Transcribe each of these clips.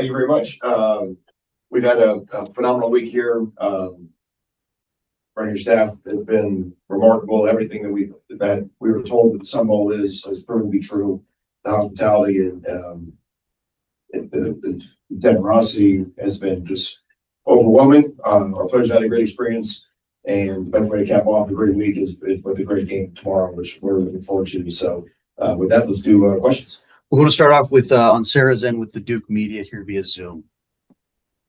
Thank you very much. We've had a phenomenal week here. Your staff has been remarkable. Everything that we were told that the Sun Bowl has proven to be true. The hospitality and the generosity has been just overwhelming. Our players had a great experience, and the best way to cap off a great week is with a great game tomorrow, which we're looking forward to. So, with that, let's do questions. We're going to start off with on Sarah's end with the Duke media here via Zoom.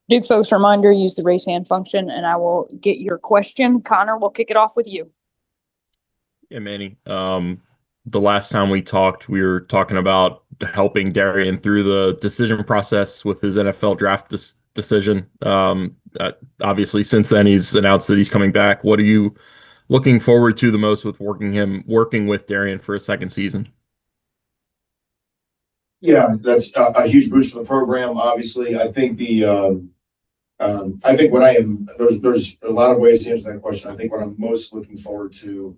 Duke folks, reminder, use the raise hand function and I will get your question. Connor, we'll kick it off with you. Yeah, Manny. The last time we talked, we were talking about helping Darian through the decision process with his NFL draft decision. Obviously, since then, he's announced that he's coming back. What are you looking forward to the most with working with Darian for a second season? Yeah, that's a huge boost for the program. Obviously, I think I think what I am there's a lot of ways to answer that question. I think what I'm most looking forward to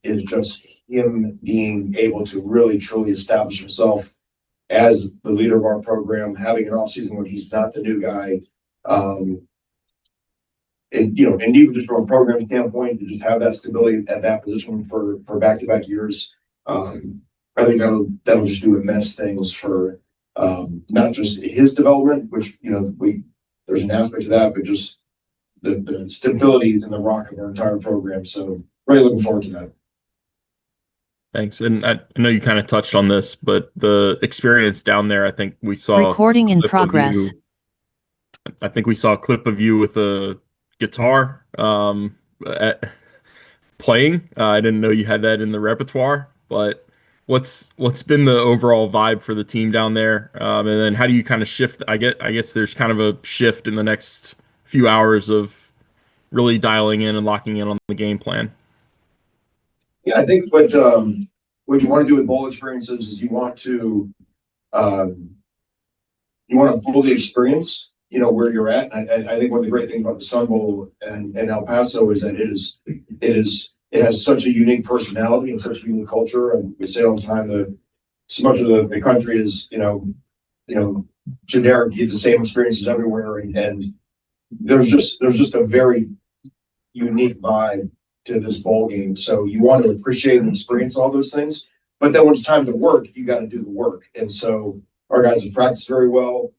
is just him being able to really truly establish himself as the leader of our program, having an offseason when he's not the new guy. And even just from a program standpoint, to just have that stability at that position for back-to-back years. I think that'll just do immense things for not just his development, which there's an aspect to that, but just the stability in the rock of our entire program. So really looking forward to that. Thanks. And I know you kind of touched on this, but the experience down there, I think we saw recording in progress. I think we saw a clip of you with a guitar playing. I didn't know you had that in the repertoire, but what's been the overall vibe for the team down there? And then how do you kind of shift? I guess there's kind of a shift in the next few hours of really dialing in and locking in on the game plan. Yeah, I think what you want to do with bowl experiences is you want to fully experience where you're at. And I think one of the great things about the Sun Bowl and El Paso is that it has such a unique personality and such a unique culture. And we say all the time that so much of the country is, generic, you get the same experiences everywhere. And there's just a very unique vibe to this bowl game. So you want to appreciate and experience all those things. But then when it's time to work, you got to do the work. And so our guys have practiced very well.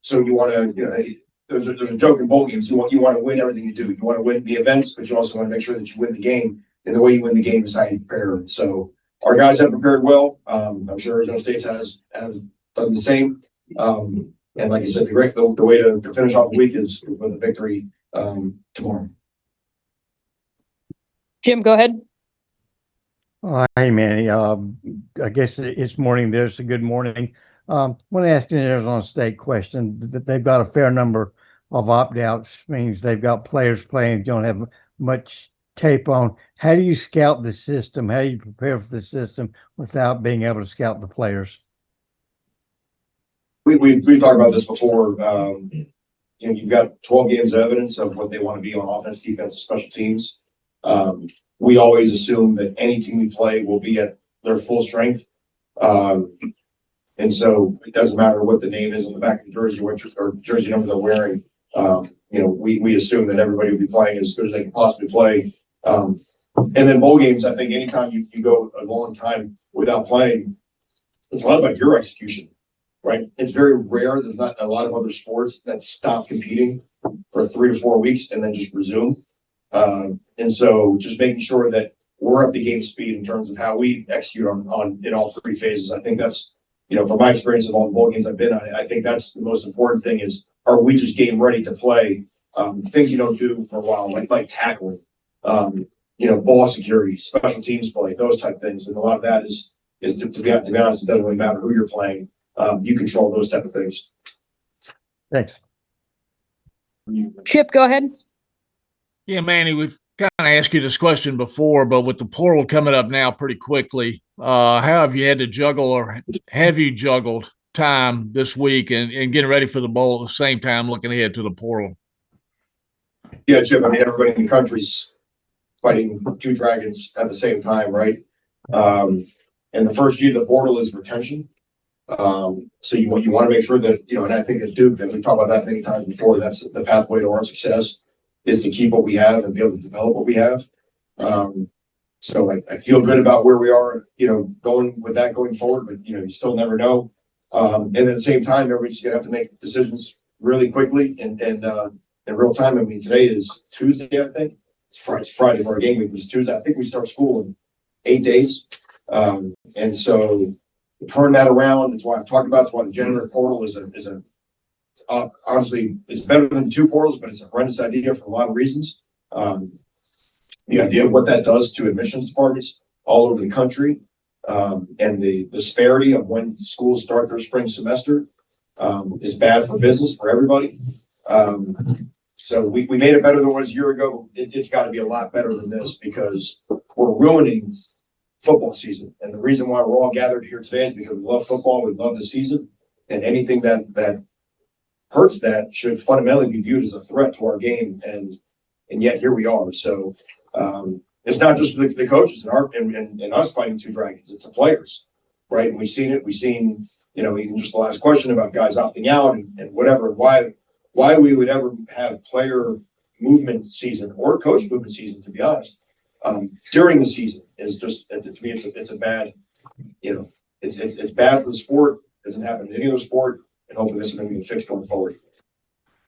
So you want to, there's a joke in bowl games. You want to win everything you do. You want to win the events, but you also want to make sure that you win the game. And the way you win the game is how you prepare. So our guys have prepared well. I'm sure Arizona State has done the same. And like I said, the way to finish off the week is with a victory tomorrow. Jim, go ahead. Hey, Manny. I guess it's morning. There's a good morning. I want to ask you an Arizona State question. That they've got a fair number of opt-outs, means they've got players playing, don't have much tape on. How do you scout the system? How do you prepare for the system without being able to scout the players? We've talked about this before. You've got 12 games of evidence of what they want to be on offense, defense, and special teams. We always assume that any team we play will be at their full strength. And so it doesn't matter what the name is on the back of the jersey or jersey number they're wearing. We assume that everybody will be playing as good as they can possibly play. And then bowl games, I think anytime you go a long time without playing, it's a lot about your execution, right? It's very rare. There's not a lot of other sports that stop competing for 3 to 4 weeks and then just resume. And so just making sure that we're up to game speed in terms of how we execute on in all 3 phases. I think that's, from my experience of all the bowl games I've been on, I think that's the most important thing is, are we just game ready to play? Things you don't do for a while, like tackling, ball security, special teams play, those type of things. And a lot of that is to be honest, it doesn't really matter who you're playing. You control those type of things. Thanks. Chip, go ahead. Yeah, Manny, we've kind of asked you this question before, but with the portal coming up now pretty quickly, how have you had to juggle, or have you juggled time this week and getting ready for the bowl at the same time looking ahead to the portal? Yeah, Chip, everybody in the country's fighting 2 dragons at the same time, right? And the first year of the portal is retention. So you want to make sure that, and I think that Duke, that we've talked about that many times before, that's the pathway to our success is to keep what we have and be able to develop what we have. So I feel good about where we are, going with that going forward, but you still never know. And at the same time, everybody's gonna have to make decisions really quickly and in real time. I mean, today is Tuesday, I think. It's Friday for our game week, but it's Tuesday. I think we start school in 8 days. And so to turn that around, that's why I've talked about, it's why the January portal is honestly, it's better than 2 portals, but it's a horrendous idea for a lot of reasons. The idea of what that does to admissions departments all over the country, and the disparity of when schools start their spring semester, is bad for business, for everybody. So we made it better than it was a year ago. It's got to be a lot better than this because we're ruining football season. And the reason why we're all gathered here today is because we love football, we love the season, and anything that hurts that should fundamentally be viewed as a threat to our game. And yet here we are. So it's not just the coaches and us fighting 2 dragons, it's the players, right? And we've seen it. We've seen, even just the last question about guys opting out and whatever, why we would ever have player movement season or coach movement season, to be honest, during the season is just, to me, it's a bad, it's bad for the sport. It doesn't happen in any other sport, and hopefully this is going to be fixed going forward.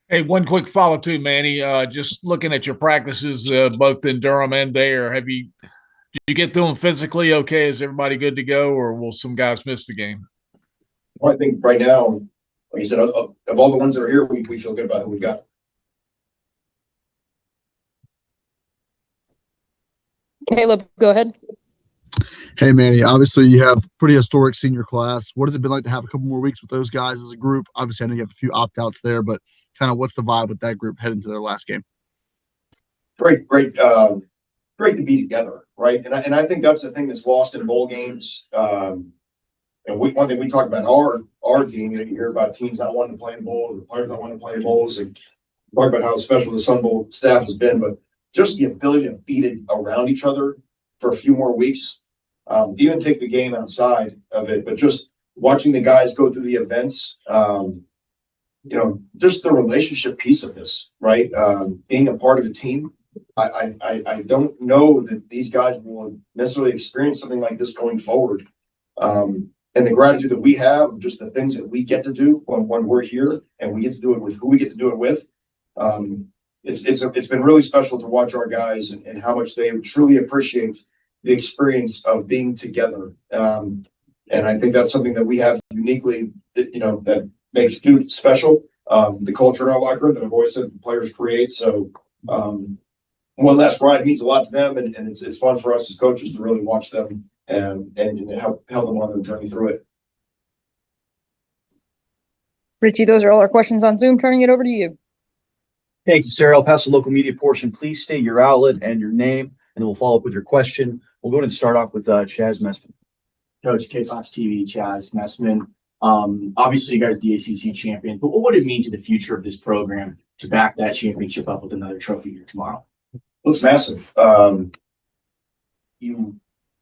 Hey, one quick follow too, Manny. Just looking at your practices, both in Durham and there, did you get through them physically okay? Is everybody good to go, or will some guys miss the game? Well, I think right now, like I said, of all the ones that are here, we feel good about who we've got. Caleb, go ahead. Hey, Manny, obviously you have pretty historic senior class. What has it been like to have a couple more weeks with those guys as a group? Obviously, I know you have a few opt-outs there, but kind of what's the vibe with that group heading to their last game? Great to be together, right? And I think that's the thing that's lost in bowl games. And one thing we talk about our team, you hear about teams not wanting to play in bowls, or players not wanting to play in bowls, and talk about how special the Sun Bowl staff has been, but just the ability to beat it around each other for a few more weeks. Even take the game outside of it, but just watching the guys go through the events, just the relationship piece of this, right? Being a part of a team. I don't know that these guys will necessarily experience something like this going forward. And the gratitude that we have, just the things that we get to do when we're here and we get to do it with who we get to do it with. It's been really special to watch our guys and how much they truly appreciate the experience of being together. And I think that's something that we have uniquely, that makes Duke special. The culture in our locker room that I've always said the players create. So one last ride means a lot to them, and it's fun for us as coaches to really watch them and help them on their journey through it. Richie, those are all our questions on Zoom. Turning it over to you. Thank you, Sarah. I'll pass the local media portion. Please state your outlet and your name, and then we'll follow up with your question. We'll go ahead and start off with Chaz Messman. Coach, KFOX TV, Chaz Messman. Obviously, you guys the ACC champion, but what would it mean to the future of this program to back that championship up with another trophy here tomorrow? Well, it's massive.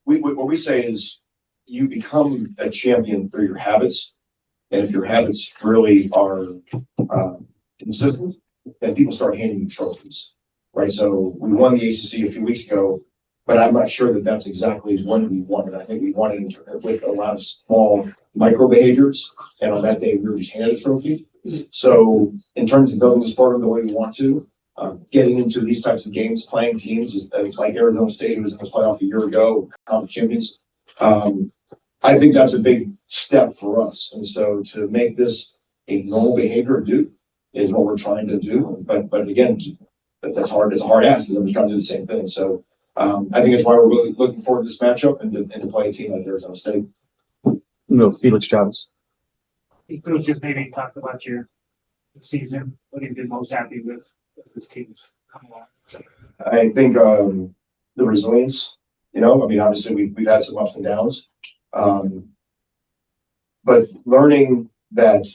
What we say is you become a champion through your habits. And if your habits really are consistent, then people start handing you trophies, right? So we won the ACC a few weeks ago, but I'm not sure that that's exactly what we wanted. I think we wanted it with a lot of small micro behaviors. And on that day, we were just handed a trophy. So in terms of building this program the way we want to, getting into these types of games, playing teams like Arizona State, who was in the playoff a year ago, conference champions. I think that's a big step for us. And so to make this a normal behavior of Duke is what we're trying to do. But again, that's hard. It's a hard ask because I'm trying to do the same thing. So I think that's why we're really looking forward to this matchup and to play a team like Arizona State. No, Felix Travis. You could have just maybe talked about your season. What have you been most happy with this team's come along? I think the resilience, obviously we've had some ups and downs. But learning that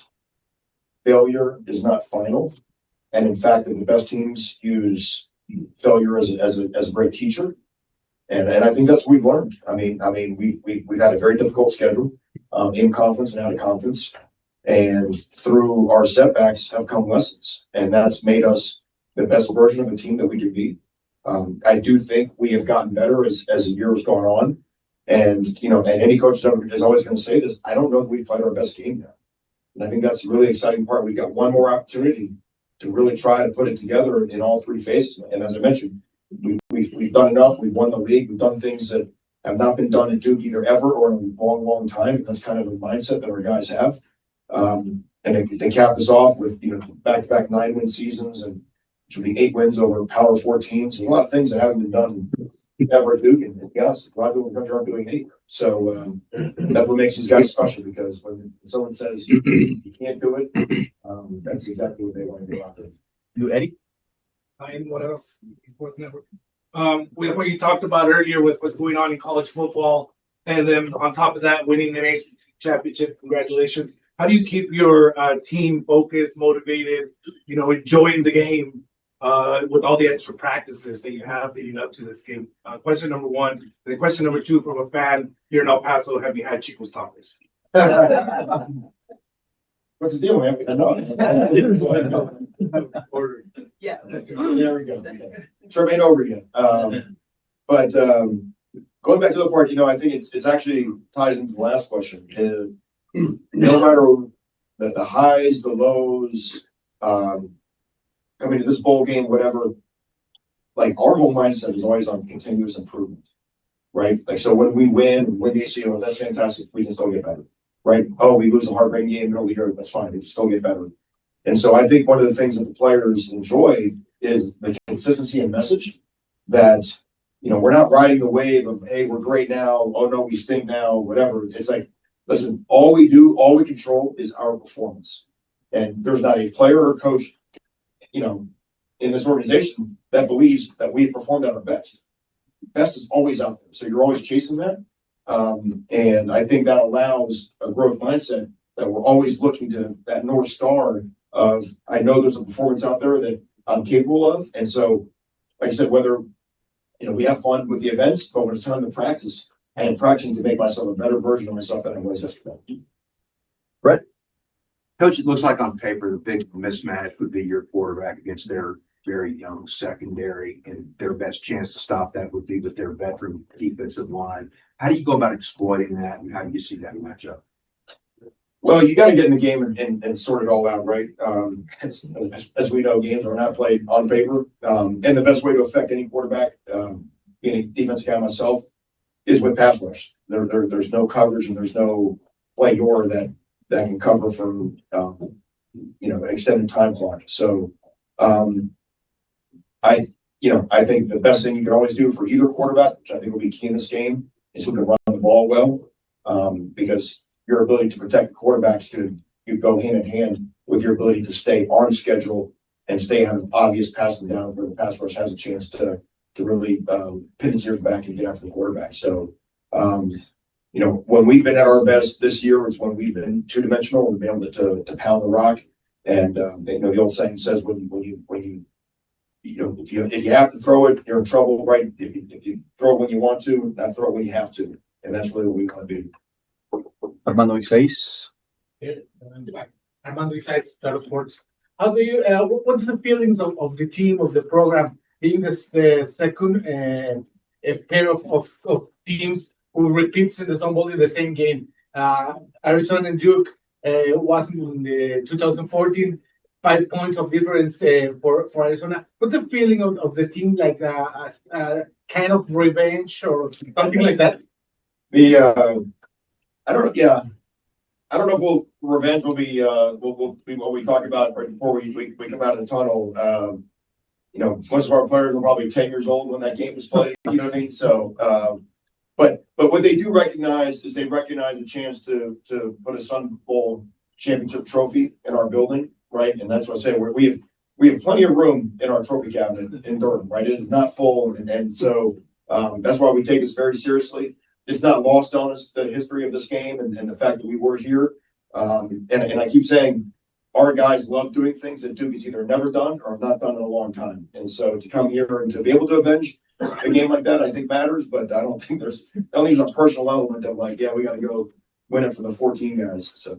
failure is not final. And in fact, that the best teams use failure as a great teacher. And I think that's what we've learned. We've had a very difficult schedule, in conference and out of conference. And through our setbacks have come lessons, and that's made us the best version of a team that we can be. I do think we have gotten better as the year has gone on. And, and any coach is always going to say this, I don't know if we've played our best game yet. And I think that's a really exciting part. We've got one more opportunity to really try to put it together in all three phases. And as I mentioned, we've done enough. We've won the league. We've done things that have not been done at Duke either ever or in a long, long time. And that's kind of the mindset that our guys have. And they cap this off with, back-to-back 9-win seasons, and which will be 8 wins over Power 4 teams. And a lot of things that haven't been done ever at Duke. And to be honest, a lot of people in the country aren't doing anything. So that's what makes these guys special, because when someone says you can't do it, that's exactly what they want to do out there. You, Eddie? And what else? With what you talked about earlier with what's going on in college football, and then on top of that, winning an ACC championship, congratulations. How do you keep your team focused, motivated, enjoying the game with all the extra practices that you have leading up to this game? Question number one. And then question number two, from a fan here in El Paso, have you had Chico's tacos? What's the deal, man? Yeah. There we go. Sure, ain't over yet. But going back to the part, I think it's actually ties into the last question. No matter the highs, the lows, coming to this bowl game, whatever, like our whole mindset is always on continuous improvement, right? Like, so when we win the ACO, that's fantastic. We can still get better, right? Oh, we lose a heartbreaking game middle of the year, that's fine. We can still get better. And so I think one of the things that the players enjoy is the consistency and message that, we're not riding the wave of, hey, we're great now. Oh no, we stink now, whatever. It's like, listen, all we control is our performance. And there's not a player or coach, in this organization that believes that we've performed at our best. Best is always out there. So you're always chasing that. And I think that allows a growth mindset that we're always looking to that North Star of, I know there's a performance out there that I'm capable of. And so, like I said, whether, we have fun with the events, but when it's time to practice, I am practicing to make myself a better version of myself than I was yesterday. Brett? Coach, it looks like on paper, the big mismatch would be your quarterback against their very young secondary, and their best chance to stop that would be with their veteran defensive line. How do you go about exploiting that, and how do you see that matchup? Well, you got to get in the game and sort it all out, right? As we know, games are not played on paper. And the best way to affect any quarterback, being a defensive guy myself, is with pass rush. There's no coverage and there's no play or that can cover for an extended time clock. So I think the best thing you can always do for either quarterback, which I think will be key in this game, is who can run the ball well, because your ability to protect the quarterbacks could go hand in hand with your ability to stay on schedule and stay out of obvious passing down where the pass rush has a chance to really pin its ears back and get after the quarterback. So, when we've been at our best this year, it's when we've been two-dimensional and been able to pound the rock. And the old saying says if you have to throw it, you're in trouble, right? If you throw it when you want to, not throw it when you have to, and that's really what we want to do. Armando Isais? Armando Diaz, Total Sports. How do you? What's the feelings of the team, of the program, being the second pair of teams who repeats in the Sun Bowl in the same game? Arizona and Duke was in the 2014, 5 points of difference for Arizona. What's the feeling of the team, like kind of revenge or something like that? I don't know if revenge will be what we talk about right before we come out of the tunnel. Most of our players were probably 10 years old when that game was played. You know what I mean? So, but what they do recognize is they recognize the chance to put a Sun Bowl championship trophy in our building, right? And that's what I say. We have plenty of room in our trophy cabinet in Durham, right? It is not full, and so that's why we take this very seriously. It's not lost on us, the history of this game and the fact that we were here. And I keep saying our guys love doing things that Duke has either never done or have not done in a long time. And so to come here and to be able to avenge a game like that, I think matters, but I don't think there's a personal element of like, yeah, we got to go win it for the 14 guys. So,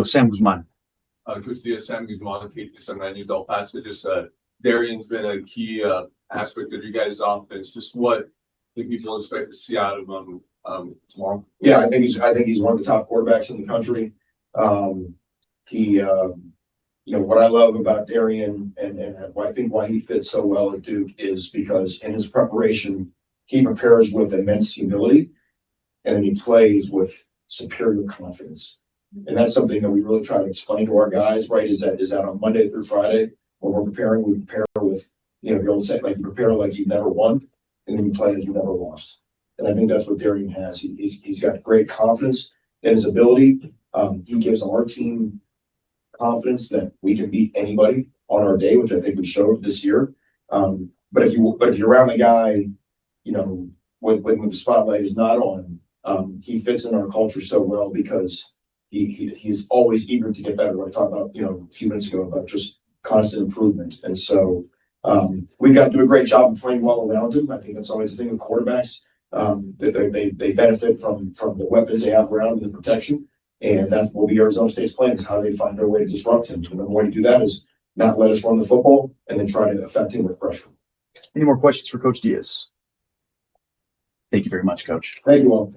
Sam Guzman. Coach Diaz, Sam Guzman, KTSM News El Paso. Just Darian's been a key aspect of you guys' offense. Just what do people expect to see out of him tomorrow? yeah, I think he's one of the top quarterbacks in the country. What I love about Darian and I think why he fits so well at Duke is because in his preparation, he prepares with immense humility and then he plays with superior confidence. And that's something that we really try to explain to our guys, right? Is that on Monday through Friday when we're preparing, we prepare with, the old saying, like you prepare like you've never won and then you play like you've never lost. And I think that's what Darian has. He's got great confidence in his ability. He gives our team confidence that we can beat anybody on our day, which I think we showed this year. But if you're around the guy, when the spotlight is not on, he fits in our culture so well because he's always eager to get better. What I talked about, a few minutes ago about just constant improvement. And so we got to do a great job of playing well around him. I think that's always the thing with quarterbacks. That they benefit from the weapons they have around them, the protection. And that will be Arizona State's plan is how they find their way to disrupt him. And the way to do that is not let us run the football and then try to affect him with pressure. Any more questions for Coach Diaz? Thank you very much, Coach. Thank you all.